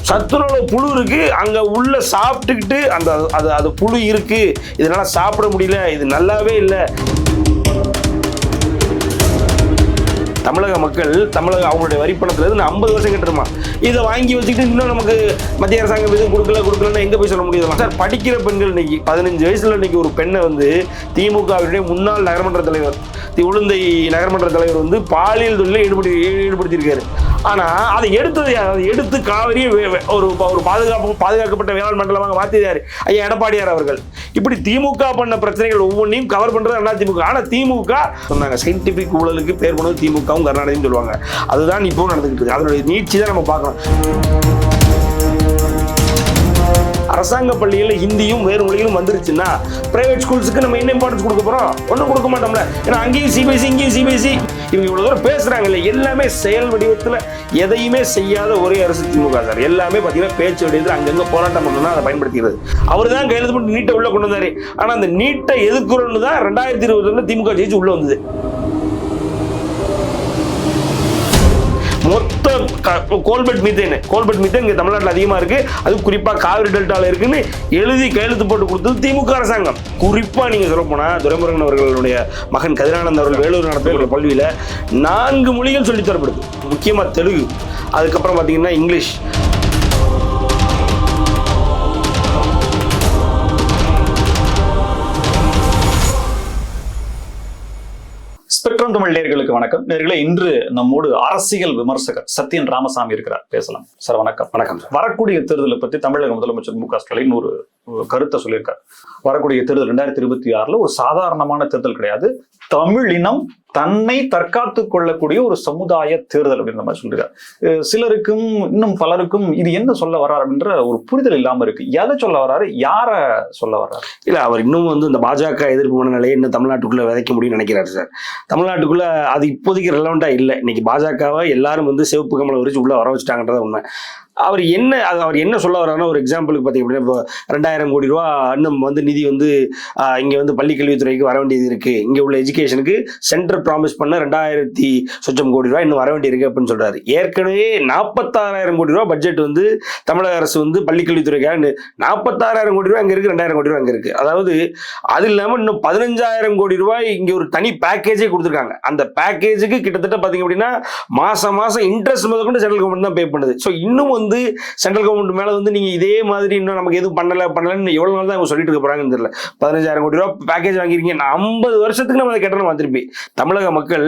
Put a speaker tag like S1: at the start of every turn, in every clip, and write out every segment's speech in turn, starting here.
S1: சத்துணவுல புழு இருக்கு, அங்க உள்ள சாப்பிட்டுக்கிட்டு அந்த அது புழு இருக்கு, இதனால சாப்பிட முடியல, இது நல்லாவே இல்லை. தமிழக மக்கள் அவங்களுடைய வரிப்பணத்துல இருந்து 50 வருஷம் கட்டுமா, இதை வாங்கி வச்சுக்கிட்டு இன்னும் நமக்கு மத்திய அரசாங்கம் எதுவும் கொடுக்கலன்னு எங்க போய் சொல்ல முடியுது? சார், படிக்கிற பெண்கள் இன்னைக்கு 15 வயசுல இன்னைக்கு ஒரு பெண்ணை வந்து திமுகவினுடைய முன்னாள் நகரமன்ற தலைவர் உளுந்தை நகரமன்ற தலைவர் வந்து பாலியல் தொழிலை ஈடுபடுத்தியிருக்காரு. ஆனா அதை எடுத்து காவிரியை ஒரு பாதுகாக்கப்பட்ட வேளாண் மண்டலமாக மாத்தினாரு ஐயா எடப்பாடியார் அவர்கள். இப்படி திமுக பண்ண பிரச்சனைகள் ஒவ்வொன்றையும் கவர் பண்றது அண்ணா திமுக. ஆனா திமுக சொன்னாங்க சயின்டிபிக் ஊழலுக்கு பேர் போனது திமுகவும் கருணாநிதியும் சொல்லுவாங்க. அதுதான் இப்போ நடந்துகிட்டு இருக்கு. அதனுடைய நீட்சி தான் நம்ம பார்க்கணும். அரசாங்க பள்ளிகளில் ஹிந்தியும் வேறு மொழிகளும் வந்துருச்சுன்னா பிரைவேட் ஸ்கூல்ஸுக்கு நம்ம என்ன இம்பார்ட்டன்ஸ் கொடுக்க போறோம்? ஒன்றும் கொடுக்க மாட்டோம்ல. ஏன்னா அங்கேயும் சிபிஎஸ்சி இங்கேயும் சிபிஎஸ்சி. இவங்க இவ்வளவு தூரம் பேசுறாங்க இல்லை, எல்லாமே செயல் வடிவத்தில் எதையுமே செய்யாத ஒரே அரசு திமுக சார். எல்லாமே பார்த்தீங்கன்னா பேச்சு வடிவத்தில் அங்கங்க போராட்டம் பண்ணணும்னா அதை பயன்படுத்திக்கிறது. அவர் தான் கையெழுத்து போட்டு நீட்டை உள்ள கொண்டு வந்தாரு. ஆனால் அந்த நீட்டை எதிர்க்கிறோன்னு தான் 2020 திமுக ஜெயிச்சு உள்ள வந்தது. மொத்த கோல்பெட் மீத்தேன் இங்க தமிழ்நாட்டில் அதிகமா இருக்கு, அது குறிப்பா காவிரி டெல்டால இருக்குன்னு எழுதி கையெழுத்து போட்டு கொடுத்தது திமுக அரசாங்கம். குறிப்பா நீங்க சொல்ல போனா துரைமுருகன் அவர்களுடைய மகன் கதிரானந்த் அவர்கள் வேலூர் நடத்த பள்ளியில 4 மொழிகள் சொல்லி தரப்படுது. முக்கியமா தெலுங்கு, அதுக்கப்புறம் பாத்தீங்கன்னா இங்கிலீஷ்.
S2: ஸ்பெக்ட்ரம் தமிழ் நேயர்களுக்கு வணக்கம். நேயர்களே, இன்று நம்மோடு அரசியல் விமர்சகர் சத்யன் ராமசாமி இருக்கிறார். பேசலாம் சார். வணக்கம்.
S1: வணக்கம் சார்.
S2: வரக்கூடிய தேர்தலை பற்றி தமிழக முதலமைச்சர் மு க ஸ்டாலின் ஒரு கருத்தை சொல்லியிருக்கார். வரக்கூடிய தேர்தல் 2026 ஒரு சாதாரணமான தேர்தல் கிடையாது, தமிழினம் தன்னை தற்காத்துக் கொள்ளக்கூடிய ஒரு சமுதாய தேர்தல் அப்படின்ற மாதிரி சொல்லியிருக்காரு. சிலருக்கும் இன்னும் பலருக்கும் இது என்ன சொல்ல வர்றாரு அப்படின்ற ஒரு புரிதல் இல்லாம இருக்கு. எதை சொல்ல வர்றாரு, யார சொல்ல வர்றாரு?
S1: இல்ல, அவர் இன்னும் வந்து இந்த பாஜக எதிர்ப்பு மனநிலையை இன்னும் தமிழ்நாட்டுக்குள்ள விதைக்க முடியும்னு நினைக்கிறாரு சார். தமிழ்நாட்டுக்குள்ள அது இப்போதைக்கு ரெலவெண்டா இல்லை. இன்னைக்கு பாஜகவை எல்லாரும் வந்து சிவப்பு கமலை வச்சு உள்ள வர வச்சுட்டாங்கன்றத உண்மை. அவர் என்ன சொல்ல வர்றாருன்னா, ஒரு எக்ஸாம்பிளுக்கு பார்த்தீங்க அப்படின்னா, இப்போ 2000 கோடி ரூபா இன்னும் வந்து நிதி வந்து இங்கே வந்து பள்ளிக்கல்வித்துறைக்கு வர வேண்டியது இருக்கு, இங்கே உள்ள எஜுகேஷனுக்கு சென்டர் ப்ராமிஸ் பண்ண 2000 சொச்சம் கோடி ரூபா இன்னும் வர வேண்டியிருக்கு அப்படின்னு சொல்றாரு. ஏற்கனவே 46,000 கோடி ரூபா பட்ஜெட் வந்து தமிழக அரசு வந்து பள்ளிக்கல்வித்துறைக்காக 46,000 கோடி ரூபா அங்கே இருக்கு, 2,000 கோடி ரூபா அங்கே இருக்கு. அதாவது அது இல்லாமல் இன்னும் 15,000 கோடி ரூபாய் இங்கே ஒரு தனி பேக்கேஜே கொடுத்துருக்காங்க. அந்த பேக்கேஜுக்கு கிட்டத்தட்ட பார்த்தீங்க அப்படின்னா மாசம் இன்ட்ரெஸ்ட் முதல் கொண்டு சென்ட்ரல் கவர்மெண்ட் தான் பே பண்ணுது. ஸோ இன்னும் வந்து சென்ட்ரல் கவர்மெண்ட் மேல வந்து நீங்க இதே மாதிரி இன்னும் நமக்கு எதுவும் பண்ணலன்னு எவ்வளவு நாள் தான் அவங்க சொல்லிட்டு இருக்க போறாங்கன்னு தெரியல. 15,000 கோடி ரூபாய் பேக்கேஜ் வாங்கிருக்கீங்க, 50 வருஷத்துக்கு நம்ம அதை கட்டணமா திருப்பி தமிழக மக்கள்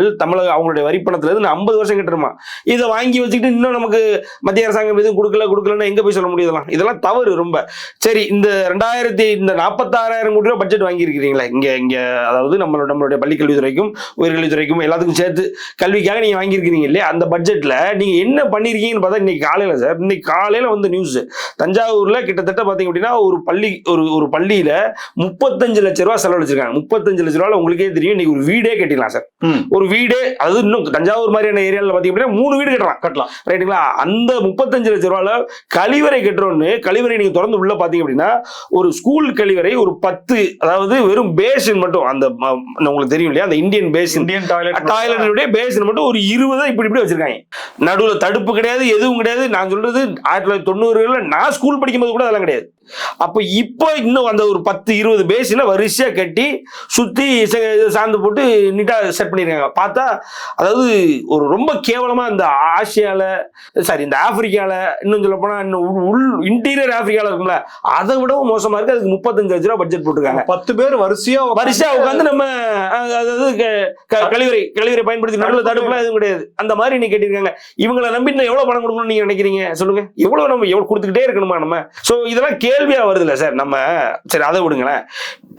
S1: அவங்களுடைய வரிப்பணத்துல இருந்து 50 வருஷம் கட்டணுமா, இதை வாங்கி வச்சுக்கிட்டு இன்னும் நமக்கு மத்திய அரசாங்கம் எதுவும் கொடுக்கலன்னு எங்க போய் சொல்ல முடியும்? இதெல்லாம் தவறு ரொம்ப. சரி, இந்த 46,000 கோடி ரூபாய் பட்ஜெட் வாங்கியிருக்கிறீங்களா இங்க அதாவது நம்மளுடைய பள்ளிக்கல்வித்துறைக்கும் உயர்கல்வித்துறைக்கும் எல்லாத்துக்கும் சேர்த்து கல்விக்காக நீங்க வாங்கியிருக்கிறீங்க இல்லையா? அந்த பட்ஜெட்ல நீங்க என்ன பண்ணிருக்கீங்கன்னு பார்த்தா இன்னைக்கு காலையில சார், இன்னைக்கு காலையில வந்து நியூஸ், தஞ்சாவூர்ல கிட்டத்தட்ட பாத்தீங்க அப்படின்னா ஒரு பள்ளியில 35 லட்சம் ரூபாய் செலவழிச்சிருக்காங்க. 35 லட்சம் ரூபாய் உங்களுக்கே தெரியும், இன்னைக்கு ஒரு வீடே கட்டிடலாம் சார். ஒரு வீடே, அது இன்னும் தஞ்சாவூர் மாதிரியான ஏரியால பாத்தீங்க அப்படின்னா 3 வீடு கட்டலாம் ரைட்டுங்களா? அந்த 35 லட்சம் ரூபாயில கழிவறை கட்டுறோன்னு, கழிவறை நீங்க திறந்து உள்ள பாத்தீங்க அப்படின்னா ஒரு ஸ்கூல் கழிவறை ஒரு 10, அதாவது வெறும் பேசின் மட்டும், அந்த உங்களுக்கு தெரியும் இல்லையா, அந்த இந்தியன் டாய்லெட்டுடைய பேசின் மட்டும் ஒரு 20 இப்படி வச்சிருக்காங்க. நடுவுல தடுப்பு கிடையாது, எதுவும் கிடையாது. நான் சொல்றது 1990களில் நான் ஸ்கூல் படிக்கும்போது கூட அதெல்லாம் கிடையாது. அப்ப இப்போ இன்னும் அந்த ஒரு 10-20 பேசின வரிசையா கட்டி சுத்தி சாந்து போட்டு நீட்டா செட் பண்ணிருக்காங்க. பார்த்தா அதாவது ஒரு ரொம்ப கேவலமா இந்த இந்த ஆப்பிரிக்கால, இன்னும் சொல்ல போனா இன்டீரியர் ஆப்பிரிக்கால இருக்கும்ல, அதை விடவும் மோசமா இருக்கு. அதுக்கு 35 லட்சம் ரூபாய் பட்ஜெட் போட்டுருக்காங்க. 10 பேர் வரிசையா உட்காந்து நம்ம அதாவது கழிவறை பயன்படுத்தி நடுவில் தடுப்புலாம் எதுவும் கிடையாது. அந்த மாதிரி நீ கேட்டிருக்காங்க. இவங்களை நம்பி எவ்வளவு பணம் கொடுக்கணும்னு நீங்க நினைக்கிறீங்க? சொல்லுங்க, எவ்வளவு கொடுத்துக்கிட்டே இருக்கணுமா நம்ம? சோ இதெல்லாம் கேள்வியா வருது இல்ல சார். நம்ம சரி அதை விடுங்களேன்,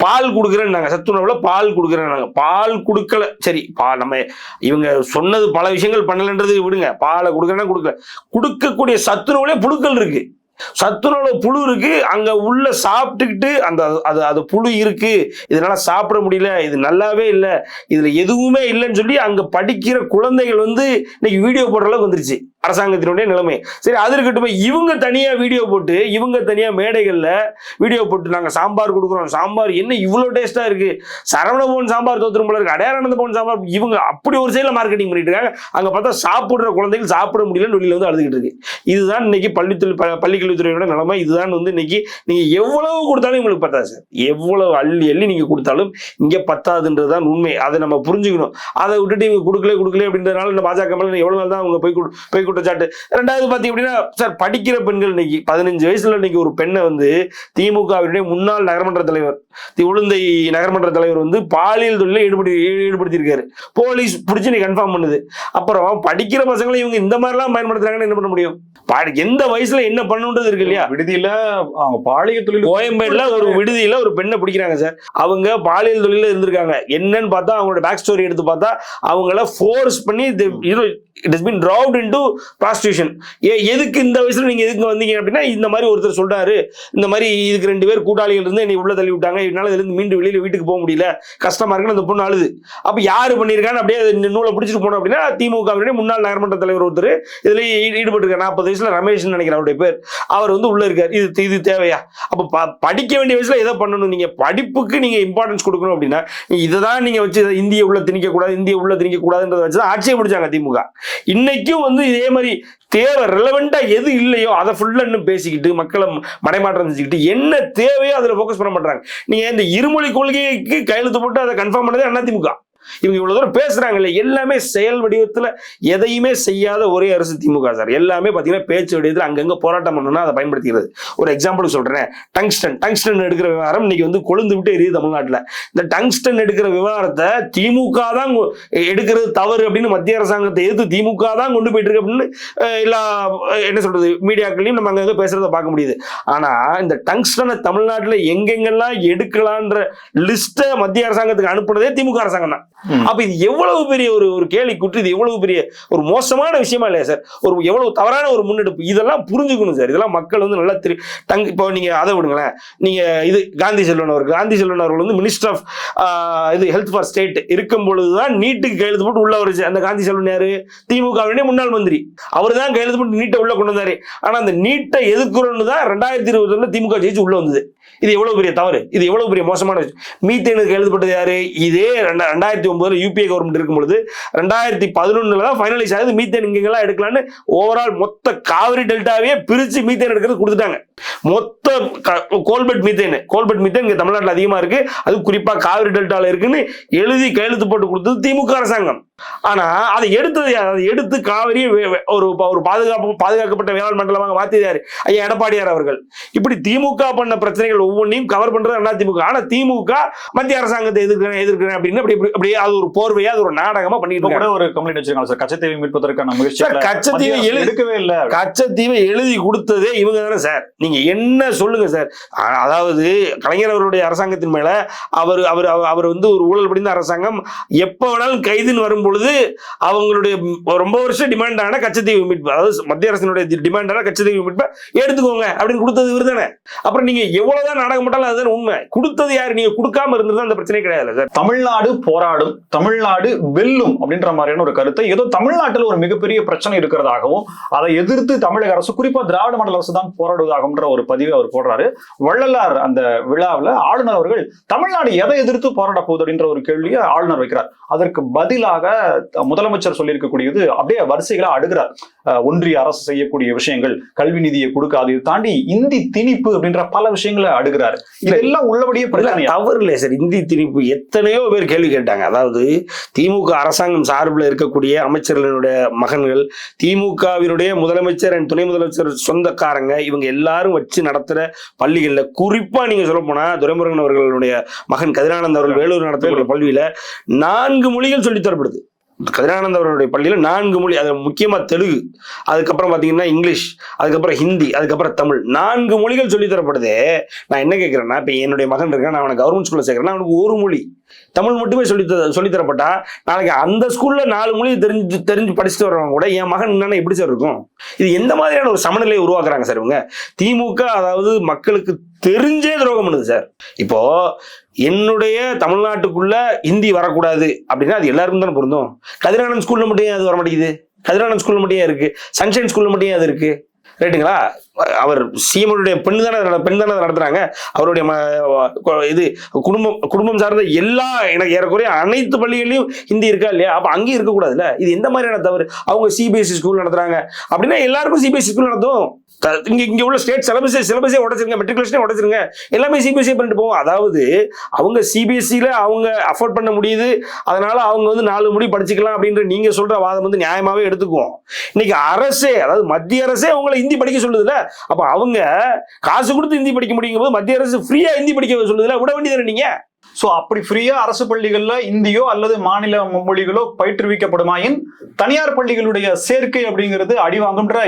S1: பால் கொடுக்குறேன்னு சத்துணவுல பால் கொடுக்குறேன், பால் கொடுக்கல, சரி நம்ம இவங்க சொன்னது பல விஷயங்கள் பண்ணலன்றது விடுங்க, பாலை கொடுக்குறேன்னா கொடுக்கக்கூடிய சத்துணவுல புழுக்கள் இருக்கு. சத்துணவுல புழு இருக்கு, அங்க உள்ள சாப்பிட்டுக்கிட்டு அந்த அது புழு இருக்கு, இதனால சாப்பிட முடியல, இது நல்லாவே இல்லை, இதுல எதுவுமே இல்லைன்னு சொல்லி அங்க படிக்கிற குழந்தைகள் வந்து இன்னைக்கு வீடியோ போடுற அளவுக்கு வந்துருச்சு அரசாங்கத்தினுடைய நிலைமை. சரி, அது இருக்கட்டும். இவங்க தனியா வீடியோ போட்டு, இவங்க தனியா மேடைகள்ல வீடியோ போட்டு, நாங்க சாம்பார் கொடுக்குறோம், சாம்பார் என்ன இவ்வளவு டேஸ்டா இருக்கு, சரவண பவன் சாம்பார் தோத்துரும் போல இருக்கு, அடையாளந்த பவன் சாம்பார், இவங்க அப்படி ஒரு சைடுல மார்க்கெட்டிங் பண்ணிட்டு இருக்காங்க. அங்க பார்த்தா சாப்பிடுற குழந்தைகள் சாப்பிட முடியலன்னு வெளியில வந்து அழுதுகிட்டு இருக்கு. இதுதான் இன்னைக்கு பள்ளிக்கல்வித்துறையோட நிலைமை. இதுதான் வந்து இன்னைக்கு நீங்க எவ்வளவு கொடுத்தாலும் உங்களுக்கு பத்தாது சார். எவ்வளவு அள்ளி அள்ளி நீங்க கொடுத்தாலும் இங்க பத்தாதுன்றதுதான் உண்மை. அதை நம்ம புரிஞ்சுக்கணும். அதை விட்டுட்டு இவங்க கொடுக்கல அப்படின்றதுனால இந்த பாஜக மேல எவ்வளவு நாள் தான் அவங்க போய் குற்றச்சாட்டு. ரெண்டாவது பாத்தீங்க அப்படின்னா சார், படிக்கிற பெண்கள் இன்னைக்கு 15 வயசுல இன்னைக்கு ஒரு பெண்ணை வந்து திமுகவினுடைய முன்னாள் நகரமன்ற தலைவர், உளுந்தை நகரமன்ற தலைவர் வந்து பாலியல் தொழில ஈடுபடுத்தியிருக்காரு. போலீஸ் பிடிச்சு நீ கன்ஃபார்ம் பண்ணுது. அப்புறம் படிக்கிற பசங்களை இவங்க இந்த மாதிரி எல்லாம் பயன்படுத்துறாங்கன்னு என்ன பண்ண முடியும்? எந்த வயசுல என்ன பண்ணணுன்றது இருக்கு இல்லையா?
S2: விடுதியில பாலியல் தொழில்,
S1: கோயம்பேடுல ஒரு விடுதியில ஒரு பெண்ணை பிடிக்கிறாங்க சார். அவங்க பாலியல் தொழில இருந்திருக்காங்க. என்னன்னு பார்த்தா அவங்களோட பேக் ஸ்டோரி எடுத்து பார்த்தா அவங்கள ஃபோர்ஸ் பண்ணி it has been dropped into prostitution. எதுக்கு இந்த வயசுல நீங்க எதுக்கு வந்தீங்க அப்படின்னா, இந்த மாதிரி ஒருத்தர் சொல்றாரு, இந்த மாதிரி இதுக்கு 2 பேர் கூட்டாளிகள் இருந்து என்னை உள்ள தள்ளி விட்டாங்க, இதனால இதுல இருந்து மீண்டும் வெளியில வீட்டுக்கு போக முடியல, கஷ்டமா இருக்குன்னு அந்த பொண்ணு அழுது. அப்ப யாரு பண்ணிருக்கான்னு அப்படியே நூலை பிடிச்சிட்டு போனோம் அப்படின்னா, திமுகவினுடைய முன்னாள் நகரமன்ற தலைவர் ஒருத்தர் இதுல ஈடுபட்டிருக்காரு. 40 வயசுல ரமேஷ் நினைக்கிற அவருடைய பேர். அவர் வந்து உள்ள இருக்காரு. இது தேவையா? அப்ப படிக்க வேண்டிய வயசுல எதை பண்ணணும்? நீங்க படிப்புக்கு நீங்க இம்பார்ட்டன்ஸ் கொடுக்கணும் அப்படின்னா, இதுதான் நீங்க வச்சு இந்திய உள்ள திணிக்க கூடாதுன்றதை வச்சுதான் ஆட்சியை பிடிச்சாங்க திமுக. இன்னைக்கும் வந்து இதே மாதிரி தேவை ரெலவெண்டா எது இல்லையோ அதை ஃபுல்லா இன்னும் பேசிக்கிட்டு மக்களை மடைமாற்றம் செஞ்சுக்கிட்டு என்ன தேவையோ அதுல போக்கஸ் பண்ண மாட்டாங்க. நீங்க இந்த இருமொழி கொள்கைக்கு கையெழுத்து போட்டு அதை கன்ஃபார்ம் பண்ணதே அதிமுக. இவங்க இவ்வளவு தூரம் பேசுறாங்கல்ல, எல்லாமே செயல் வடிவத்துல எதையுமே செய்யாத ஒரே அரசு திமுக சார். எல்லாமே பாத்தீங்கன்னா பேச்சு வடிவத்தில் அங்கங்க போராட்டம் பண்ணணும்னா அதை பயன்படுத்திக்கிறது. ஒரு எக்ஸாம்பிள் சொல்றேன். டங்ஸ்டன் எடுக்கிற விவகாரம் இன்னைக்கு வந்து கொழுந்து விட்டு எரியுது தமிழ்நாட்டில். இந்த டங்ஸ்டன் எடுக்கிற விவகாரத்தை திமுக தான் எடுக்கிறது தவறு அப்படின்னு மத்திய அரசாங்கத்தை எதிர்த்து திமுக தான் கொண்டு போயிட்டு இருக்கு அப்படின்னு எல்லா என்ன சொல்றது மீடியாக்களையும் நம்ம அங்கங்க பேசுறத பார்க்க முடியுது. ஆனா இந்த டங்ஸ்டனை தமிழ்நாட்டில் எங்கெங்கெல்லாம் எடுக்கலான்ற லிஸ்ட்டை மத்திய அரசாங்கத்துக்கு அனுப்புனதே திமுக அரசாங்கம் தான். அப்ப இது எவ்வளவு பெரிய ஒரு கேலி குற்று, இது எவ்வளவு பெரிய ஒரு மோசமான விஷயமா இல்லையா சார்? ஒரு எவ்வளவு தவறான ஒரு முன்னெடுப்பு. இதெல்லாம் புரிஞ்சுக்கணும் சார். இதெல்லாம் மக்கள் வந்து நல்லா இப்போ நீங்க அதை விடுங்களேன். நீங்க இது காந்தி செல்வன் அவர்கள் வந்து minister of health for state இருக்கும் பொழுதுதான் நீட்டுக்கு கையெழுத்து போட்டு உள்ள வருச்சு. அந்த காந்தி செல்வன் யாரு? திமுகவினுடைய முன்னாள் மந்திரி. அவர் தான் கையெழுத்து போட்டு நீட்டை உள்ள கொண்டு வந்தாரு. ஆனா அந்த நீட்டை எதிர்க்கிறோன்னு தான் 2020 திமுக ஜெயிச்சு உள்ள வந்தது. இது எவ்வளவு பெரிய தவறு, இது எவ்வளவு பெரிய மோசமான விஷயம். மீத்தேனுக்கு எழுதப்பட்டது யாரு? இதே 2009 யூபிஏ கவர்மெண்ட் இருக்கும் பொழுது 2011 தான் ஃபைனலைஸ் ஆகுது. மீத்தேன் இங்கெல்லாம் எடுக்கலான்னு ஓவரால் மொத்த காவிரி டெல்டாவே பிரிச்சு மீத்தேன் எடுக்கிறது கொடுத்துட்டாங்க. மொத்த கோல்பெட் மீத்தேன் இங்க தமிழ்நாட்டில் அதிகமா இருக்கு, அது குறிப்பா காவிரி டெல்டால இருக்குன்னு எழுதி கையெழுத்து போட்டு கொடுத்தது திமுக அரசாங்கம். ஆனா அதை எடுத்தது யார்? அதை எடுத்து காவிரியை ஒரு பாதுகாக்கப்பட்ட வேளாண் மண்டலமாக மாத்தியது யாரு? ஐயா எடப்பாடியார் அவர்கள். இப்படி திமுக பண்ண பிரச்சனைகள் ஒவ்வொன்றையும் கவர் பண்றது அதிமுக. ஆனா திமுக மத்திய அரசாங்கத்தை எதிர்க்கிறேன் அப்படின்னு அப்படியே அது ஒரு போர்வையா, அது ஒரு நாடகமா பண்ணிட்டு
S2: கூட ஒரு கம்ப்ளைண்ட் வச்சிருக்காங்க சார். கச்சத்தீவை மீட்பதற்கான முயற்சி
S1: கச்சத்தீவை எடுக்கவே இல்லை. கச்சத்தீவை எழுதி கொடுத்ததே இவங்க தானே சார். நீங்க என்ன சொல்லுங்க சார். அதாவது கலைஞர் அவருடைய அரசாங்கத்தின் மேல அவர் வந்து ஒரு ஊழல் படிந்த அரசாங்கம். எப்ப வேணாலும் கைதுன்னு வரும்போது அவங்களுடைய ரொம்ப வருஷம் டிமாண்டான கச்சத்தீவு மீட்பு, அதாவது மத்திய அரசினுடைய டிமாண்டான கச்சத்தீவு மீட்பை எடுத்துக்கோங்க அப்படின்னு கொடுத்தது இவர் தானே. அப்புறம் நீங்க எவ்வளவுதான் நாடகம் போட்டாலும் அதுதான் உண்மை. கொடுத்தது யாரு? நீங்க கொடுக்காம இருந்தது அந்த பிரச்சனை கிடையாது சார்.
S2: தமிழ்நாடு போராடும், தமிழ்நாடு வெல்லும் அப்படின்ற மாதிரியான ஒரு கருத்தை, ஏதோ தமிழ்நாட்டில் ஒரு மிகப்பெரிய பிரச்சனை இருக்கிறதாகவும் அதை எதிர்த்து தமிழக அரசு, குறிப்பா திராவிட மாடல் அரசு தான் போராடுவதாகன்ற ஒரு பதிவை அவர் போடுறாரு. வள்ளலார் அந்த விழாவில் ஆளுநர் அவர்கள் தமிழ்நாடு எதை எதிர்த்து போராட போகுது அப்படின்ற ஒரு கேள்வியை ஆளுநர் வைக்கிறார். அதற்கு பதிலாக முதலமைச்சர் சொல்லியிருக்கக்கூடியது அப்படியே வரிசைகளா அடுகிறார். ஒன்றிய அரசு செய்யக்கூடிய விஷயங்கள், கல்வி நிதியை கொடுக்காது, தாண்டி இந்தி திணிப்பு அப்படின்ற பல விஷயங்களை அடுகிறார். இதெல்லாம் உள்ளபடியே பிரச்சனை
S1: தவறு இல்லை சார். இந்தி திணிப்பு எத்தனையோ பேர் கேள்வி கேட்டாங்க. அதாவது திமுக அரசாங்கம் சார்பில் இருக்கக்கூடிய அமைச்சர்களுடைய மகன்கள், திமுகவினுடைய முதலமைச்சர் அண்ட் துணை முதலமைச்சர் சொந்தக்காரங்க, இவங்க எல்லாரும் வச்சு நடத்துற பள்ளிகள்ல, குறிப்பா நீங்க சொல்ல போனா துரைமுருகன் அவர்களுடைய மகன் கதிரானந்த் அவர்கள் வேலூர் நடத்தக்கூடிய பள்ளியில 4 மொழிகள் சொல்லி தரப்படுது. கதிரானந்த் அவருடைய பள்ளியில 4 மொழி, அது முக்கியமா தெலுங்கு, அதுக்கப்புறம் பாத்தீங்கன்னா இங்கிலீஷ், அதுக்கப்புறம் ஹிந்தி, அதுக்கப்புறம் தமிழ், 4 மொழிகள் சொல்லி தரப்படுது. நான் என்ன கேட்கிறேன்னா, இப்ப என்னுடைய மகன் இருக்கான், நான் அவனை கவர்மெண்ட் ஸ்கூல்ல சேர்க்கிறேன்னா அவனுக்கு ஒரு மொழி தமிழ் மட்டுமே சொல்லி தரப்பட்டா, நாளைக்கு அந்த ஸ்கூல்ல 4 மொழி தெரிஞ்சு படிச்சுட்டு வர்றவங்க கூட என் மகன் என்னன்னா எப்படி சார் இருக்கும்? இது எந்த மாதிரியான ஒரு சமநிலையை உருவாக்குறாங்க சார் இவங்க? திமுக அதாவது மக்களுக்கு தெரிஞ்சே துரோகம் பண்ணுது சார். இப்போ என்னுடைய தமிழ்நாட்டுக்குள்ள ஹிந்தி வரக்கூடாது அப்படின்னா அது எல்லாருக்கும் தானே பொருந்தும். கதிரானந்த் ஸ்கூல்ல மட்டும் ஏன் அது வர மாட்டேங்குது? கதிரானந்த் ஸ்கூல்ல மட்டும் ஏன் இருக்கு? சன்ஷைன் ஸ்கூல்ல மட்டும் ஏன் அது இருக்கு? ரைட்டுங்களா? அவர் சிஎம்னுடைய பெண் தானே நடத்துறாங்க. அவருடைய இது குடும்பம் சார்ந்த எல்லா எனக்கு ஏறக்குறைய அனைத்து பள்ளிகளையும் ஹிந்தி இருக்கா இல்லையா? அப்ப அங்கேயும் இருக்கக்கூடாதுல்ல. இது எந்த மாதிரியான தவறு? அவங்க சிபிஎஸ்சி ஸ்கூல் நடத்துறாங்க அப்படின்னா எல்லாருக்கும் சிபிஎஸ்சி ஸ்கூல் நடத்தும். இங்க உள்ள ஸ்டேட் சிலபஸே உடைச்சிருங்க, மெட்ரிகுலேஷனே உடைச்சிருங்க, எல்லாமே சிபிஎஸ்சி பண்ணிட்டு போவோம். அதாவது அவங்க சிபிஎஸ்சியில அவங்க அஃபோர்ட் பண்ண முடியுது, அதனால அவங்க வந்து 4 மொழி படிச்சுக்கலாம் அப்படின்ற நீங்க சொல்ற வாதம் வந்து நியாயமாவே எடுத்துக்குவோம். இன்னைக்கு அரசே, அதாவது மத்திய அரசே அவங்களை ஹிந்தி படிக்க சொல்லுதுல, அப்ப அவங்க காசு கொடுத்து ஹிந்தி படிக்க முடியும் போது மத்திய அரசு ஃப்ரீயா ஹிந்தி படிக்க சொல்லுதுல, விட வேண்டியது நீங்க.
S2: சோ அப்படி ஃப்ரீயா அரசு பள்ளிகள்ல இந்தியோ அல்லது மாநில மொழிகளோ பயிற்றுவிக்கப்படுமாயின் தனியார் பள்ளிகளுடைய சேர்க்கை அப்படிங்கிறது அடிவாங்கும்ன்ற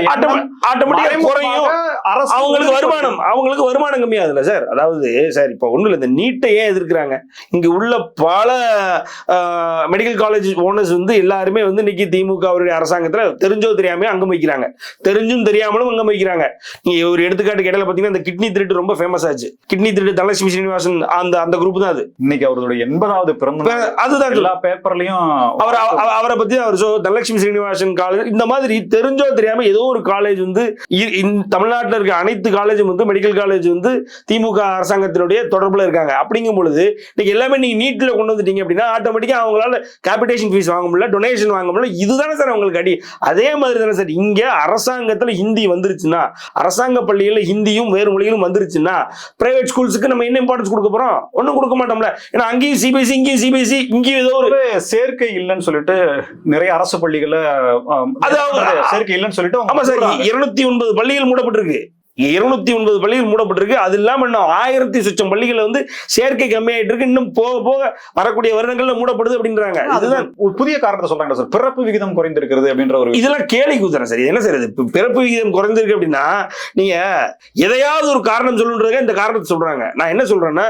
S1: அவங்களுக்கு வருமானம் கம்மியாதுல்ல சார். அதாவது சார் இப்ப ஒண்ணு இல்ல, இந்த நீட்டை ஏன் எதிர்க்கிறாங்க? இங்க உள்ள பல மெடிக்கல் காலேஜ் ஓனர்ஸ் வந்து எல்லாருமே வந்து இன்னைக்கு திமுக அவருடைய அரசாங்கத்துல தெரிஞ்சோ தெரியாம அங்கம் வைக்கிறாங்க, தெரிஞ்சும் தெரியாமலும் அங்கம் வைக்கிறாங்க. நீங்க ஒரு எடுத்துக்காட்டு இடையில பாத்தீங்கன்னா இந்த கிட்னி திருட்டு ரொம்ப ஃபேமஸ் ஆச்சு. கிட்னி திருட்டு தனலட்சுமி ஸ்ரீனிவாசன் அந்த குரூப் தான் அது.
S2: இன்னைக்கு அவருடைய 80வது பிறந்த அதுதான் எல்லா பேப்பர்லயும்
S1: அவரை பத்தி அவர் தனலட்சுமி ஸ்ரீனிவாசன் காலேஜ், இந்த மாதிரி தெரிஞ்சோ தெரியாம ஏதோ ஒரு காலேஜ் வந்து தமிழ்நாட்டில் இருக்க அனைத்து காலேஜும் வந்து மெடிக்கல் காலேஜ் வந்து திமுக அரசாங்கத்தினுடைய தொடர்புல இருக்காங்க. அப்படிங்கும் பொழுது இன்னைக்கு எல்லாமே நீங்க நீட்ல கொண்டு வந்துட்டீங்க அப்படின்னா ஆட்டோமேட்டிக்கா அவங்களால கேபிடேஷன் ஃபீஸ் வாங்க முடியல, டொனேஷன் வாங்க முடியல. இதுதானே சார் அவங்களுக்கு அடி. அதே மாதிரி தானே சார் இங்க அரசாங்கத்துல ஹிந்தி வந்துருச்சுன்னா, அரசாங்க பள்ளிகளில் ஹிந்தியும் வேறு மொழிகளும் வந்துருச்சுன்னா பிரைவேட் ஸ்கூல்ஸுக்கு நம்ம என்ன இம்பார்ட்டன்ஸ் கொடுக்க போறோம்? ஒன்னும் கொடுக்க மாட்டோம்ல. ஏன்னா அங்கேயும் சிபிஎஸ்சி, இங்கேயும் சிபிஎஸ்சி, இங்கேயும் ஏதோ ஒரு
S2: சேர்க்கை இல்லைன்னு சொல்லிட்டு நிறைய அரசு பள்ளிகள்ல சேர்க்கை இல்லைன்னு சொல்லிட்டு,
S1: ஆமா சார், 209 பள்ளிகள் மூடப்பட்டிருக்கு. 209 பள்ளிகள் மூடப்பட்டிருக்கு. அது இல்லாம இன்னும் 1000 சொச்சம் பள்ளிகள் வந்து சேர்க்கை கம்மியாயிட்டு இருக்கு. இன்னும் போக போக வரக்கூடிய வருடங்கள்ல மூடப்படுது அப்படின்றாங்க. அதுதான்
S2: ஒரு புதிய காரணத்தை சொல்றாங்க சார். பிறப்பு விகிதம் குறைந்திருக்கிறது அப்படின்ற ஒரு
S1: இதெல்லாம் கேலி கூத்துறேன் சார். என்ன சார் இது? பிறப்பு விகிதம் குறைந்திருக்கு அப்படின்னா நீங்க எதையாவது ஒரு காரணம் சொல்லுன்றதுக்கு இந்த காரணத்தை சொல்றாங்க. நான் என்ன சொல்றேன்னா,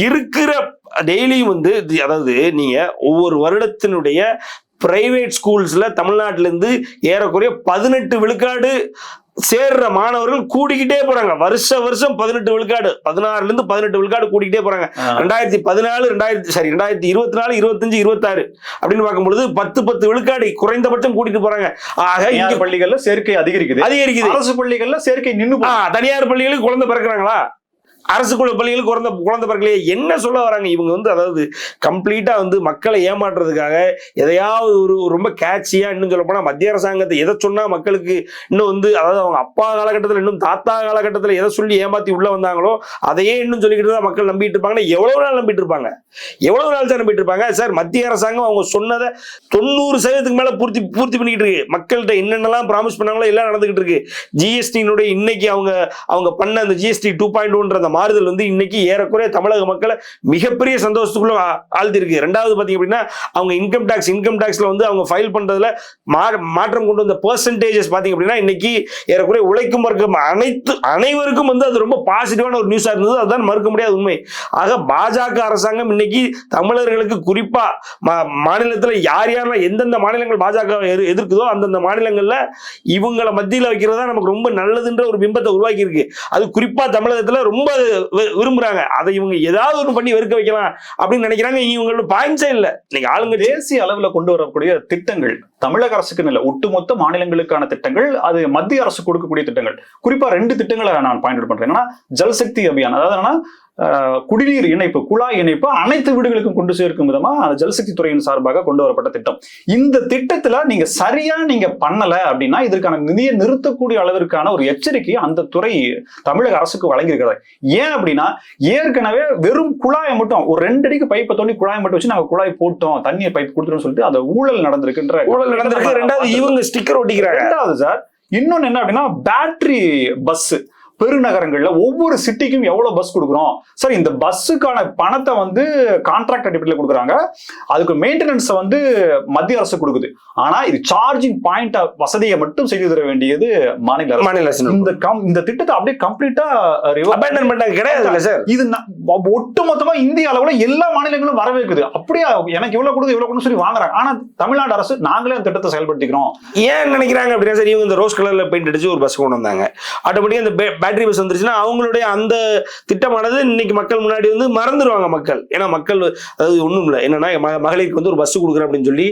S1: இருக்கிற டெய்லியும் வந்து அதாவது நீங்க ஒவ்வொரு வருடத்தினுடைய பிரைவேட் ஸ்கூல்ஸ்ல தமிழ்நாட்டில இருந்து ஏறக்குறைய 18 விழுக்காடு சேர்ற மாணவர்கள் கூடிக்கிட்டே போறாங்க. வருஷம் 18 விழுக்காடு, 16ல இருந்து 18 விழுக்காடு கூடிக்கிட்டே போறாங்க. 2014 2024 25 26 அப்படின்னு பார்க்கும்பொழுது 10 விழுக்காடு குறைந்தபட்சம் கூட்டிட்டு போறாங்க. ஆக இங்க
S2: பள்ளிகள்ல சேர்க்கை அதிகரிக்குது. அரசு பள்ளிகள்ல சேர்க்கை நின்னு,
S1: தனியார் பள்ளிகளுக்கு குழந்தை பிறக்கிறாங்களா? அரசு பள்ளிகளுக்கு குழந்தை பிறக்கலையே. என்ன சொல்ல வராங்க இவங்க வந்து? அதாவது கம்ப்ளீட்டா வந்து மக்களை ஏமாற்றுறதுக்காக எதையாவது ஒரு ரொம்ப கேட்சியா, இன்னும் சொல்ல போனா மத்திய அரசாங்கத்தை எதை சொன்னா மக்களுக்கு இன்னும் வந்து, அதாவது அவங்க அப்பா காலகட்டத்தில் இன்னும் தாத்தா காலகட்டத்தில் எதை சொல்லி ஏமாத்தி உள்ள வந்தாங்களோ அதையே இன்னும் சொல்லிக்கிட்டு தான் மக்கள் நம்பிட்டு இருப்பாங்கன்னா எவ்வளவு நாள் நம்பிட்டு இருப்பாங்க? எவ்வளவு நாள் சார் நம்பிட்டு இருப்பாங்க? சார் மத்திய அரசாங்கம் அவங்க சொன்னதை 90% மேல பூர்த்தி பண்ணிக்கிட்டு இருக்கு. மக்கள்கிட்ட என்னென்னலாம் ப்ராமிஸ் பண்ணாங்களோ எல்லாம் நடந்துகிட்டு இருக்கு. ஜிஎஸ்டியினுடைய இன்னைக்கு அவங்க பண்ண அந்த ஜிஎஸ்டி 2.1 மாறுதல் வந்து இன்னைக்கு ஏறக்குறைய தமிழக மக்களை மிகப்பெரிய சந்தோஷத்துக்குள்ள ஆழ்த்தி இருக்கு. ரெண்டாவது பாத்தீங்க அப்படின்னா அவங்க இன்கம் டாக்ஸ்ல வந்து அவங்க ஃபைல் பண்றதுல மாற்றம் கொண்டு வந்த பெர்சன்டேஜஸ் பாத்தீங்க அப்படின்னா இன்னைக்கு ஏறக்குறைய உழைக்கும் வர்க்கம் அனைவருக்கும் வந்து அது ரொம்ப பாசிட்டிவான ஒரு நியூஸா இருந்தது. அதுதான் மறுக்க முடியாத உண்மை. ஆக பாஜக அரசாங்கம் இன்னைக்கு தமிழர்களுக்கு குறிப்பா மாநிலத்தில் யாரெல்லாம் எந்தெந்த மாநிலங்கள் பாஜக எதிர்க்குதோ அந்தந்த மாநிலங்கள்ல இவங்களை மத்தியில் வைக்கிறதா நமக்கு ரொம்ப நல்லதுன்ற ஒரு பிம்பத்தை உருவாக்கி இருக்கு. அது குறிப்பா தமிழகத்துல ரொம்ப விரும்புறாங்க. அதை இவங்க ஏதாவது ஒன்று பண்ணி வெறுக்க வைக்கலாம் அப்படின்னு நினைக்கிறாங்க. இவங்களோட பாயிண்ட்ஸே இல்ல. இன்னைக்கு ஆளுங்க
S2: தேசிய அளவுல கொண்டு வரக்கூடிய திட்டங்கள் தமிழக அரசுக்கு இல்ல, ஒட்டுமொத்த மாநிலங்களுக்கான திட்டங்கள், அது மத்திய அரசு கொடுக்கக்கூடிய திட்டங்கள். குறிப்பா 2 திட்டங்களை நான் பாயிண்ட் அவுட் பண்றேன். ஜல்சக்தி அபியான், அதாவது குடிநீர் இணைப்பு, குழாய் இணைப்பு அனைத்து வீடுகளுக்கும் கொண்டு சேர்க்கும் விதமா அந்த ஜல்சக்தி துறையின் சார்பாக கொண்டு வரப்பட்ட திட்டம். இந்த திட்டத்துல நீங்க சரியா பண்ணல அப்படின்னா இதற்கான நிதியை நிறுத்தக்கூடிய அளவிற்கான ஒரு எச்சரிக்கை அந்த துறை தமிழக அரசுக்கு வழங்கியிருக்கிறது. ஏன் அப்படின்னா ஏற்கனவே வெறும் குழாயை மட்டும் ஒரு 2 அடிக்கு பைப்பை தோண்டி குழாய் மட்டும் வச்சு நாங்க குழாய் போட்டோம், தண்ணியை பைப் கொடுத்துரும் சொல்லிட்டு அந்த ஊழல் நடந்திருக்குன்ற
S1: ரெண்டாவது இவங்க ஸ்டிக்கர் ஒட்டிக்கிறாங்க.
S2: ரெண்டாவது சார் இன்னொன்னு என்ன அப்படின்னா பேட்டரி பஸ் பெருநகரங்கள்ல ஒவ்வொரு சிட்டிக்கும் எவ்வளவு பஸ் கொடுக்குறோம் சார், இந்த பஸ்ஸுக்கான பணத்தை வந்து கான்ட்ராக்ட் அடிப்படையில் கொடுக்குறாங்க, அதுக்கு மெயின்டெனன்ஸ் வந்து மத்திய அரசு கொடுக்குது. ஆனா இது சார்ஜிங் பாயிண்ட் வசதியை மட்டும் செய்து தர வேண்டியது மாநில அரசு. இந்த திட்டத்தை அப்படியே கம்ப்ளீட்டா
S1: கிடையாது சார்.
S2: இது ஒட்டுமொத்தமா இந்திய அளவுல எல்லா மாநிலங்களும் வரவேற்குது. அப்படியே எனக்கு இவ்வளவு கொடுத்து இவ்வளவு கொடுத்து சொல்லி வாங்குறாங்க. ஆனா தமிழ்நாடு அரசு நாங்களே அந்த திட்டத்தை செயல்படுத்திக்கிறோம்
S1: ஏன் நினைக்கிறாங்க அப்படின்னா சார், இவங்க இந்த ரோஸ் கலர்ல பெயிண்ட் அடிச்சு ஒரு பஸ் கொண்டு வந்தாங்க. ஆட்டோமேட்டிக்கா அந்த பேட்டரி பஸ் வந்துருச்சுன்னா அவங்களுடைய அந்த திட்டமானது இன்னைக்கு மக்கள் முன்னாடி வந்து மறந்துடுவாங்க மக்கள். ஏன்னா மக்கள் அதாவது ஒண்ணும் இல்லை, என்னன்னா மகளிருக்கு வந்து ஒரு பஸ் கொடுக்குறேன் அப்படின்னு சொல்லி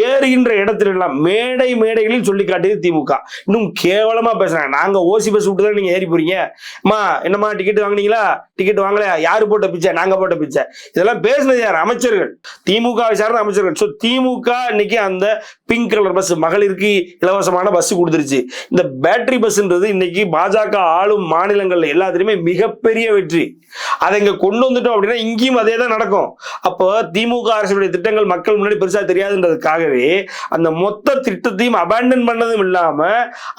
S1: ஏறுகின்ற இடத்துல எல்லாம் மேடைகளில் சொல்லி காட்டியது திமுக. இன்னும் கேவலமா பேசுறாங்க, நாங்க ஓசி பஸ் விட்டு தான் நீங்க ஏறி போறீங்க, அம்மா என்னம்மா டிக்கெட் வாங்கினீங்களா, டிக்கெட் வாங்கலையா, யாரு போட்ட பிச்சை, நாங்க போட்ட பிச்சை. இதெல்லாம் பேசினது யார்? அமைச்சர்கள், திமுக சார்ந்த அமைச்சர்கள். ஸோ திமுக இன்னைக்கு அந்த பிங்க் கலர் பஸ் மகளிருக்கு இலவசமான பஸ் கொடுத்துருச்சு. இந்த பேட்டரி பஸ்ன்றது இன்னைக்கு பாஜக ஆளும் மாநிலங்கள்ல எல்லாத்திலுமே மிகப்பெரிய வெற்றி. அதை இங்க கொண்டு வந்துட்டோம் அப்படின்னா இங்கேயும் அதே தான் நடக்கும். அப்போ திமுக அரசுடைய திட்டங்கள் மக்கள் முன்னாடி பெருசா தெரியாதுன்றதுக்காகவே அந்த மொத்த திட்டத்தையும் அபேண்டன் பண்ணதும் இல்லாம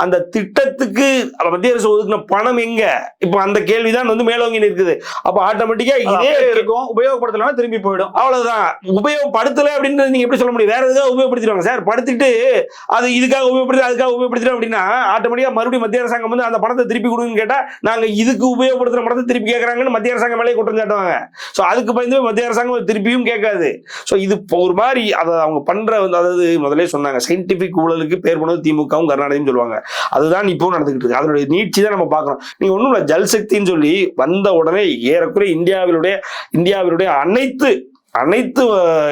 S1: அந்த திட்டத்துக்கு மத்திய அரசு ஒதுக்கின பணம் எங்க, இப்போ அந்த கேள்விதான் வந்து மேலோங்கி நிற்குது. அப்ப ஆட்டோமேட்டிக்கா இதே இருக்கும்,
S2: உபயோகப்படுத்தலாம் திரும்பி போயிடும்.
S1: அவ்வளவுதான். உபயோகப்படுத்தல அப்படின்றது நீங்க எப்படி சொல்ல முடியும்? வேற எதுக்காக உபயோகப்படுத்திடுவாங்க சார், படுத்திட்டு அது இதுக்காக உபயோகப்படுத்தி அதுக்காக உபயோகப்படுத்திடும் அப்படின்னா ஆட்டோமேட்டிக்கா மறுபடியும் மத்திய அரசாங்கம் வந்து அந்த பணத்தை திருப்பி கொடுங்கன்னு கேட்டா நாங்க இதுக்கு உபயோகப்படுத்துற பணத்தை திருப்பி கேட்கறாங்கன்னு மத்திய அரசாங்கம் மேலே குற்றம் சாட்டுவாங்க. ஸோ அதுக்கு பயந்து மத்திய அரசாங்கம் திருப்பியும் கேட்காது. ஸோ இது ஒரு மாதிரி அதை அவங்க பண்ற அதாவது முதலே சொன்னாங்க சயின்டிபிக் ஊழலுக்கு பேர் போனது திமுகவும் கருணாநிதியும் சொல்லுவாங்க. அதுதான் இப்போ நடந்துகிட்டு இருக்கு. அதனுடைய நீட்சி தான் நம்ம பார்க்கணும். நீங்க ஒன்றும் இல்லை, ஜல்சக்தின்னு சொல்லி வந்த உடனே ஏறக்குறைய இந்தியாவினுடைய அனைத்து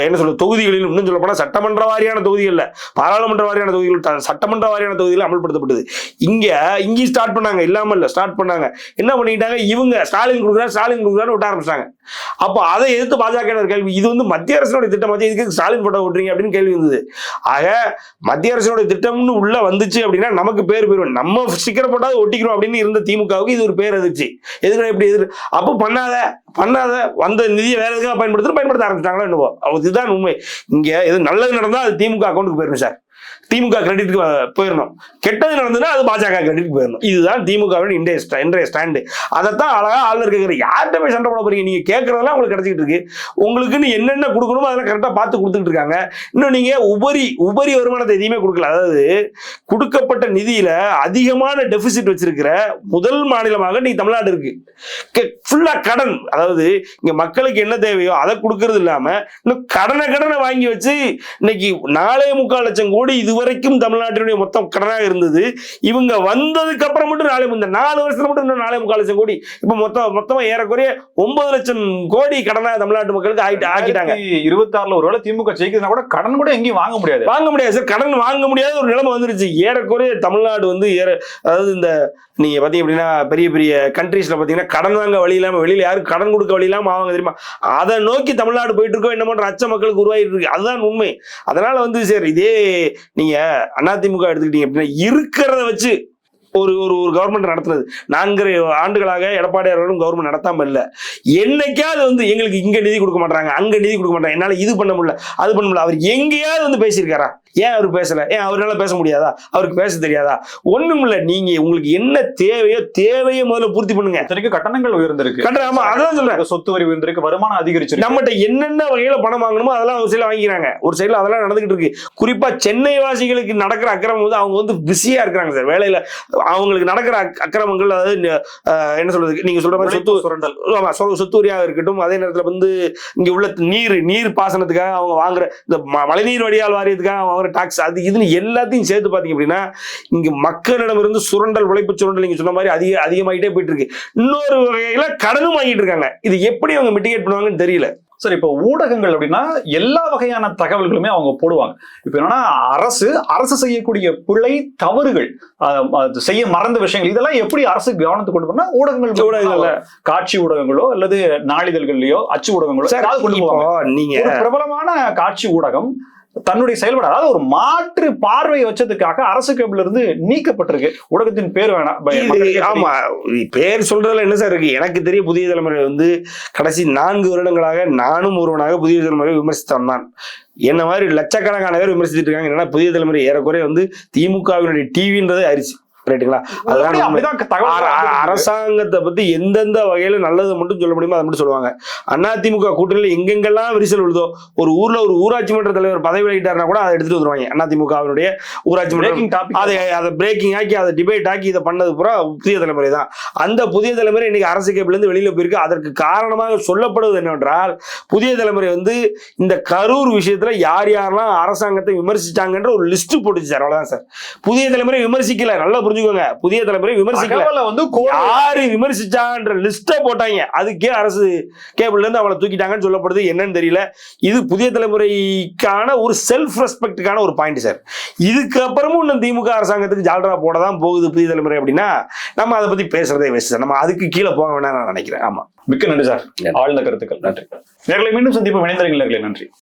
S1: என்ன சொல்ற தொகுதிகளிலும், இன்னும் சொல்ல போனா சட்டமன்ற வாரியான தொகுதிகள்ல, பாராளுமன்ற வாரியான தொகுதிகள், சட்டமன்ற வாரியான தொகுதிகள் அமல்படுத்தப்பட்டது. இங்கேயும் ஸ்டார்ட் பண்ணாங்க, இல்லாம இல்ல ஸ்டார்ட் பண்ணாங்க. என்ன பண்ணிட்டாங்க இவங்க, ஸ்டாலின் கொடுக்குறாரு விட்ட ஆரம்பிச்சாங்க. அப்போ அதை எதிர்த்து பாஜக கேள்வி, இது வந்து மத்திய அரசினுடைய திட்டம், இதுக்கு ஸ்டாலின் போட்டோ விட்டுறீங்க அப்படின்னு கேள்வி இருந்தது. ஆக மத்திய அரசினுடைய திட்டம்னு உள்ள வந்துச்சு அப்படின்னா நமக்கு பேர் போயிடும், நம்ம ஸ்டிக்கர் போட்டாவது ஒட்டிக்கிறோம் அப்படின்னு இருந்த திமுகவுக்கு இது ஒரு பேர் எதிர்ச்சி. எதுக்கு எப்படி அப்போ பண்ணாத வந்த நிதியை வேற எதுக்காக பயன்படுத்த ஆரம்பிச்சிட்டாங்களோ என்னவோ. அதுதான் உண்மை. இங்க எது நல்லது நடந்தா அது திமுக அக்கௌண்ட்டுக்கு போயிடும் சார், திமுக கிரெடிட்டுக்கு போயிடணும். கெட்டது நடந்ததுன்னா அது பாஜக கிரெடிட்டுக்கு போயிடணும். இதுதான் திமுகவின் இன்றைய ஸ்டாண்டு. அதைத்தான் அழகா ஆளுநர் கேட்குற, யார்கிட்ட போய் சண்டை போட போறீங்க, நீங்க கேட்கறதெல்லாம் உங்களுக்கு கிடைச்சிட்டு இருக்கு, உங்களுக்குன்னு என்னென்ன கொடுக்கணுமோ அதெல்லாம் கரெக்டாக பார்த்து கொடுத்துட்டு இருக்காங்க. இன்னும் நீங்க உபரி வருமானத்தை எதையுமே கொடுக்கல. அதாவது கொடுக்கப்பட்ட நிதியில அதிகமான டெபிசிட் வச்சிருக்கிற முதல் மாநிலமாக நீ தமிழ்நாடு இருக்கு. ஃபுல்லா கடன், அதாவது இங்க மக்களுக்கு என்ன தேவையோ அதை கொடுக்கறது இல்லாம இன்னும் கடனை வாங்கி வச்சு இன்னைக்கு 4.25 லட்சம் கோடி இதுவரைக்கும் தமிழ்நாட்டினுடைய மொத்தம் கடனாக இருந்தது. இவங்க வந்ததுக்கு அப்புறம் மட்டும் இந்த 4 வருஷத்துல மட்டும் இன்னும் 4.25 லட்சம் கோடி, இப்ப மொத்தமா ஏறக்குறைய 9 லட்சம் கோடி கடனாக தமிழ்நாட்டு மக்களுக்கு ஆக்கிட்டாங்க.
S2: 26ல ஒருவேளை திமுக ஜெயிக்கிறதுனா கூட கடன் கூட எங்கேயும் வாங்க முடியாது
S1: சார், கடன் வாங்க முடியாத ஒரு நிலைமை வந்துருச்சு. ஏறக்குறைய தமிழ்நாடு வந்து அதாவது இந்த நீங்க பாத்தீங்க அப்படின்னா பெரிய கண்ட்ரீஸ்ல பாத்தீங்கன்னா கடன் வாங்க வழி இல்லாம, வெளியில யாருக்கு கடன் கொடுக்க வழி இல்லாம ஆவாங்க தெரியுமா, அதை நோக்கி தமிழ்நாடு போயிட்டு இருக்கோம் என்னமோன்ற அச்ச மக்களுக்கு உருவாகிட்டு இருக்கு. அதுதான் உண்மை. அதனால வந்து சார் இதே நீங்க அதிமுக எடுத்துக்கிட்டீங்க அப்படின்னா இருக்கிறத வச்சு ஒரு கவர்மெண்ட் நடத்துறது 4 ஆண்டுகளாக எடப்பாடி அவர்களும் கவர்மெண்ட் நடத்தாம இல்ல. என்னைக்காவது வந்து எங்களுக்கு இங்க நிதி கொடுக்க மாட்டாங்க, அங்க நிதி கொடுக்க மாட்டாங்க, என்னால இது பண்ண முடியல அது பண்ண முடியல, அவர் எங்கேயாவது வந்து பேசியிருக்காரா? ஏன் அவர் பேசல? ஏன் அவரால் பேச முடியாதா? அவருக்கு பேச தெரியாதா? ஒண்ணும் இல்ல. நீங்க உங்களுக்கு என்ன தேவையோ முதல்ல பூர்த்தி பண்ணுங்க.
S2: கட்டணங்கள் உயர்ந்திருக்கு,
S1: ஆமா அதான் சொல்றேன்,
S2: சொத்து வரி உயர்ந்திருக்கு, வருமானம் அதிகரிச்சு,
S1: நம்மகிட்ட என்னென்ன வகையில பணம் வாங்கணுமோ அதெல்லாம் ஒரு சைடுல வாங்கிக்கிறாங்க, ஒரு சைடுல அதெல்லாம் நடந்துகிட்டு இருக்கு. குறிப்பா சென்னை வாசிகளுக்கு நடக்கிற அக்கிரமம் வந்து அவங்க வந்து பிஸியா இருக்கிறாங்க சார் வேலையில. அவங்களுக்கு நடக்கிற அக்கிரமங்கள், அதாவது என்ன சொல்றது, நீங்க சொல்ற மாதிரி சொத்து வரியாக இருக்கட்டும், அதே நேரத்துல வந்து இங்க உள்ள நீர் பாசனத்துக்காக அவங்க வாங்குற இந்த மழைநீர் வடிகால் வாரியத்துக்காக டாக்ஸ், அது இதுன்னு எல்லாத்தையும் சேர்த்து பாத்தீங்க அப்படின்னா இங்க மக்களிடமிருந்து உழைப்பு சுரண்டல் நீங்க சொன்ன மாதிரி அதிகமாயிட்டே போயிட்டு இருக்கு. இன்னொரு வகையில கடனும் வாங்கிட்டு இருக்காங்க. இது எப்படி அவங்க மிட்டிகேட் பண்ணுவாங்கன்னு தெரியல.
S2: சரி, இப்போ ஊடகங்கள் அப்படின்னா எல்லா வகையான தகவல்களுமே அவங்க போடுவாங்க. இப்போ என்னன்னா அரசு செய்யக்கூடிய பிழை தவறுகள், செய்ய மறந்த விஷயங்கள், இதெல்லாம் எப்படி அரசு கவனத்துக்கு கொண்டு போனா ஊடகங்கள்ல காட்சி ஊடகங்களோ அல்லது நாளிதழ்கள்லயோ அச்சு ஊடகங்களோ கொண்டு போவாங்க. நீங்க பிரபலமான காட்சி ஊடகம் தன்னுடைய செயல்பாடு, அதாவது ஒரு மாற்று பார்வையை வச்சதுக்காக அரசு கேபிள் இருந்து நீக்கப்பட்டிருக்கு. ஊடகத்தின் பேர் வேணாம்,
S1: ஆமா பேர் சொல்றதுல என்ன சார் இருக்கு? எனக்கு தெரிய புதிய தலைமுறை வந்து கடைசி 4 வருடங்களாக நானும் ஒருவனாக புதிய தலைமுறை விமர்சித்தான் தான். என்ன மாதிரி லட்சக்கணக்கான பேர் விமர்சிச்சுட்டு இருக்காங்க. என்னன்னா புதிய தலைமுறை ஏறக்குறைய வந்து திமுகவினுடைய டிவின்றதே அரிசி. ரைட்டுங்களா? அதுதான் உண்மை.
S2: அப்படிதான் தகவல்
S1: அரசாங்கத்தை பத்தி எந்தெந்த வகையில நல்லது மட்டும் சொல்ல முடியுமோ அதை மட்டும் சொல்லுவாங்க. அதிமுக கூட்டணியில் எங்கெங்கெல்லாம் விரிசல் விழுதோ, ஒரு ஊர்ல ஒரு ஊராட்சி மன்ற தலைவர் பதவி விலகிட்டாருன்னா கூட அதை எடுத்துட்டு வந்துருவாங்க. அதிமுகவினுடைய ஊராட்சி மன்ற அதை பிரேக்கிங் ஆக்கி அதை டிபேட் ஆக்கி இதை பண்ணது பூரா புதிய தலைமுறை தான். அந்த புதிய தலைமுறை இன்னைக்கு அரசு கேபிள் இருந்து வெளியில போயிருக்கு. அதற்கு காரணமாக சொல்லப்படுவது என்னவென்றால், புதிய தலைமுறை வந்து இந்த கரூர் விஷயத்துல யார் யாரெல்லாம் அரசாங்கத்தை விமர்சிச்சாங்கன்ற ஒரு லிஸ்ட் போட்டுச்சு சார். அவ்வளவுதான் சார். புதிய தலைமுறை விமர்சிக்கல, நல்லா புரிஞ்சுக்கோங்க. புதிய தலைமுறை விமர்சிக்கல,
S2: வந்து
S1: யாரு விமர்சிச்சான்ற லிஸ்ட போட்டாங்க. அதுக்கே அரசு கேபிள்ல இருந்து அவளை தூக்கிட்டாங்கன்னு சொல்லப்படுது. என்னன்னு தெரியல. இது புதிய தலைமுறைக்கான ஒரு செல்ஃப் ரெஸ்பெக்டுக்கான ஒரு பாயிண்ட் சார். இதுக்கப்புறமும் இன்னும் திமுக அரசாங்கத்துக்கு ஜால்ரா போட தான் போகுது புதிய தலைமுறை அப்படின்னா நம்ம அதை பத்தி பேசுறதே வேஸ்ட் சார். நம்ம அதுக்கு கீழே போக வேண்டாம் நான் நினைக்கிறேன். ஆமா,
S2: மிக்க நன்றி சார், ஆழ்ந்த கருத்துக்கள். நன்றி நேர்களை, மீண்டும் சந்திப்பு இணைந்தவர்களே, நன்றி.